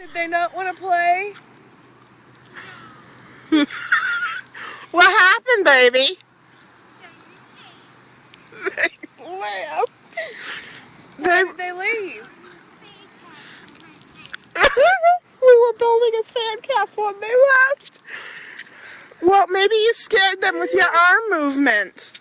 Did they not want to play? What happened, baby? They left. Why did they leave? We were building a sandcastle and they left. Well, maybe you scared them with your arm movement.